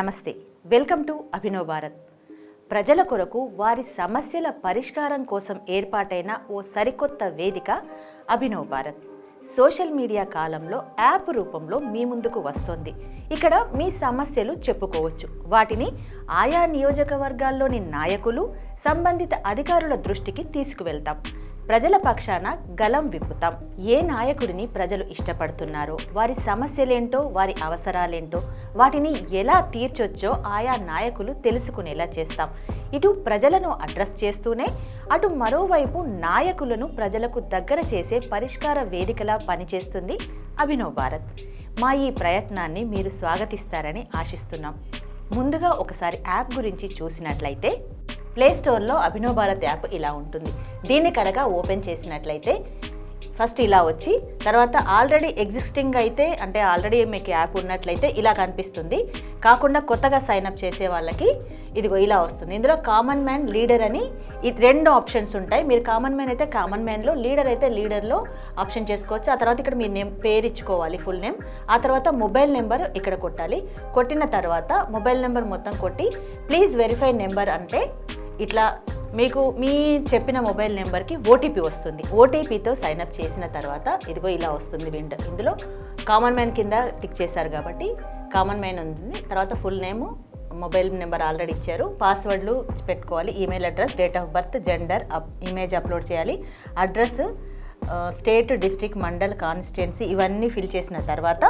నమస్తే, welcome to Abhinav Bharat. ప్రజల కొరకు వారి సమస్యల పరిష్కారం కోసం ఏర్పాటైన ఓ సరికొత్త వేదిక అభినవ్ భారత్. సోషల్ మీడియా కాలంలో యాప్ రూపంలో మీ ముందుకు వస్తోంది. ఇక్కడ మీ సమస్యలు చెప్పుకోవచ్చు. వాటిని ఆయా నియోజకవర్గాల్లోని నాయకులు, సంబంధిత అధికారుల దృష్టికి తీసుకువెళ్తాం. ప్రజల పక్షాన గలం విప్పుతాం. ఏ నాయకుడిని ప్రజలు ఇష్టపడుతున్నారో, వారి సమస్యలేంటో, వారి అవసరాలేంటో, వాటిని ఎలా తీర్చొచ్చో ఆయా నాయకులు తెలుసుకునేలా చేస్తాం. ఇటు ప్రజలను అడ్రస్ చేస్తూనే అటు మరోవైపు నాయకులను ప్రజలకు దగ్గర చేసే పరిష్కార వేదికలా పనిచేస్తుంది అభినవ్ భారత్. మా ఈ ప్రయత్నాన్ని మీరు స్వాగతిస్తారని ఆశిస్తున్నాం. ముందుగా ఒకసారి యాప్ గురించి చూసినట్లయితే, ప్లేస్టోర్లో అభినవ్ భారత్ యాప్ ఇలా ఉంటుంది. దీన్ని కనుక ఓపెన్ చేసినట్లయితే ఫస్ట్ ఇలా వచ్చి, తర్వాత ఆల్రెడీ ఎగ్జిస్టింగ్ అయితే, అంటే ఆల్రెడీ మీకు యాప్ ఉన్నట్లయితే ఇలా కనిపిస్తుంది. కాకుండా కొత్తగా సైన్అప్ చేసే వాళ్ళకి ఇదిగో ఇలా వస్తుంది. ఇందులో కామన్ మ్యాన్, లీడర్ అని రెండు ఆప్షన్స్ ఉంటాయి. మీరు కామన్ మ్యాన్ అయితే కామన్ మ్యాన్లో, లీడర్ అయితే లీడర్లో ఆప్షన్ చేసుకోవచ్చు. ఆ తర్వాత ఇక్కడ మీ పేరు ఇచ్చుకోవాలి, ఫుల్ నేమ్. ఆ తర్వాత మొబైల్ నెంబర్ ఇక్కడ కొట్టాలి. కొట్టిన తర్వాత మొబైల్ నెంబర్ మొత్తం కొట్టి ప్లీజ్ వెరిఫై నెంబర్ అంటే ఇట్లా మీకు మీ చెప్పిన మొబైల్ నెంబర్కి ఓటీపీ వస్తుంది. ఓటీపీతో సైన్అప్ చేసిన తర్వాత ఇదిగో ఇలా వస్తుంది విండో. ఇందులో కామన్ మ్యాన్ కింద టిక్ చేశారు కాబట్టి కామన్ మ్యాన్ ఉంది. తర్వాత full name, mobile number already ఇచ్చారు, పాస్వర్డ్లు పెట్టుకోవాలి, email address, date of birth, gender, image upload చేయాలి, address, state, district, mandal, constituency ఇవన్నీ ఫిల్ చేసిన తర్వాత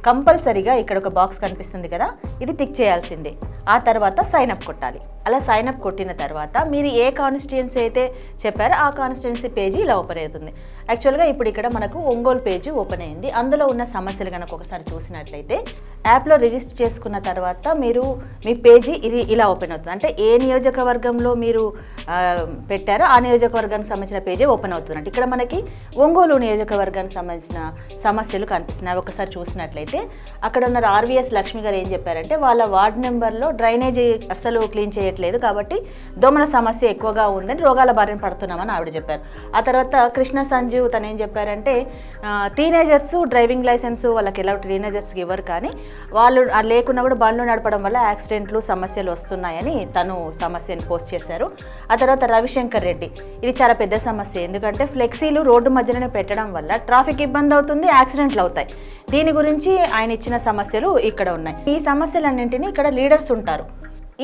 కంపల్సరీగా ఇక్కడ ఒక బాక్స్ కనిపిస్తుంది కదా, ఇది టిక్ చేయాల్సిందే. ఆ తర్వాత సైన్అప్ కొట్టాలి. అలా సైన్అప్ కొట్టిన తర్వాత మీరు ఏ కాన్స్టిట్యున్సీ అయితే చెప్పారో ఆ కాన్స్టిట్యున్సీ పేజీ ఇలా ఓపెన్ అవుతుంది. యాక్చువల్గా ఇప్పుడు ఇక్కడ మనకు ఒంగోలు పేజీ ఓపెన్ అయింది. అందులో ఉన్న సమస్యలు కనుక ఒకసారి చూసినట్లయితే, యాప్లో రిజిస్టర్ చేసుకున్న తర్వాత మీరు మీ పేజీ ఇది ఇలా ఓపెన్ అవుతుంది. అంటే ఏ నియోజకవర్గంలో మీరు పెట్టారో ఆ నియోజకవర్గానికి సంబంధించిన పేజీ ఓపెన్ అవుతుంది. అంటే ఇక్కడ మనకి ఒంగోలు నియోజకవర్గానికి సంబంధించిన సమస్యలు కనిపిస్తున్నాయి. ఒకసారి చూసినట్లయితే అక్కడ ఉన్న ఆర్వీఎస్ లక్ష్మి గారు ఏం చెప్పారంటే, వాళ్ళ వార్డు నెంబర్లో డ్రైనేజీ అస్సలు క్లీన్ చేయట్లేదు కాబట్టి దోమల సమస్య ఎక్కువగా ఉందని, రోగాల బారిన పడుతున్నామని ఆవిడ చెప్పారు. ఆ తర్వాత కృష్ణ సంజీవ్ తను ఏం చెప్పారంటే, టీనేజర్స్ డ్రైవింగ్ లైసెన్స్ వాళ్ళకి ఎలా టీనేజర్స్కి ఇవ్వరు, కానీ వాళ్ళు లేకున్నా కూడా బండ్లు నడపడం వల్ల యాక్సిడెంట్లు సమస్యలు వస్తున్నాయని తను సమస్యను పోస్ట్ చేశారు. ఆ తర్వాత రవిశంకర్ రెడ్డి, ఇది చాలా పెద్ద సమస్య, ఎందుకంటే ఫ్లెక్సీలు రోడ్డు మధ్యలోనే పెట్టడం వల్ల ట్రాఫిక్ ఇబ్బంది అవుతుంది, యాక్సిడెంట్లు అవుతాయి. దీని గురించి ఆయన ఇచ్చిన సమస్యలు ఇక్కడ ఉన్నాయి. ఈ సమస్యలన్నింటినీ ఇక్కడ లీడర్స్ ఉంటారు.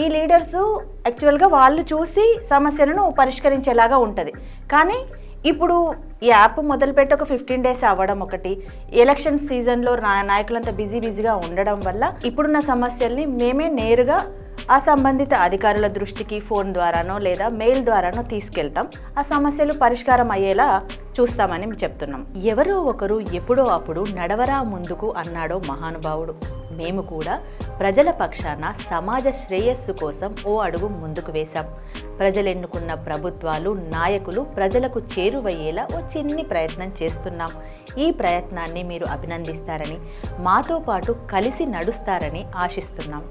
ఈ లీడర్స్ యాక్చువల్గా వాళ్ళు చూసి సమస్యలను పరిష్కరించేలాగా ఉంటుంది. కానీ ఇప్పుడు ఈ యాప్ మొదలుపెట్టి ఒక 15 days అవ్వడం ఒకటి, ఎలక్షన్ సీజన్లో నాయకులంతా బిజీగా ఉండడం వల్ల ఇప్పుడున్న సమస్యల్ని మేమే నేరుగా ఆ సంబంధిత అధికారుల దృష్టికి ఫోన్ ద్వారానో లేదా మెయిల్ ద్వారానో తీసుకెళ్తాం. ఆ సమస్యలు పరిష్కారం అయ్యేలా చూస్తామని చెప్తున్నాం. ఎవరో ఒకరు ఎప్పుడో అప్పుడు నడవరా ముందుకు అన్నాడో మహానుభావుడు. మేము కూడా ప్రజల పక్షాన సమాజ శ్రేయస్సు కోసం ఓ అడుగు ముందుకు వేశాం. ప్రజలెన్నుకున్న ప్రభుత్వాలు, నాయకులు ప్రజలకు చేరువయ్యేలా ఓ చిన్ని ప్రయత్నం చేస్తున్నాం. ఈ ప్రయత్నాన్ని మీరు అభినందిస్తారని, మాతో పాటు కలిసి నడుస్తారని ఆశిస్తున్నాం.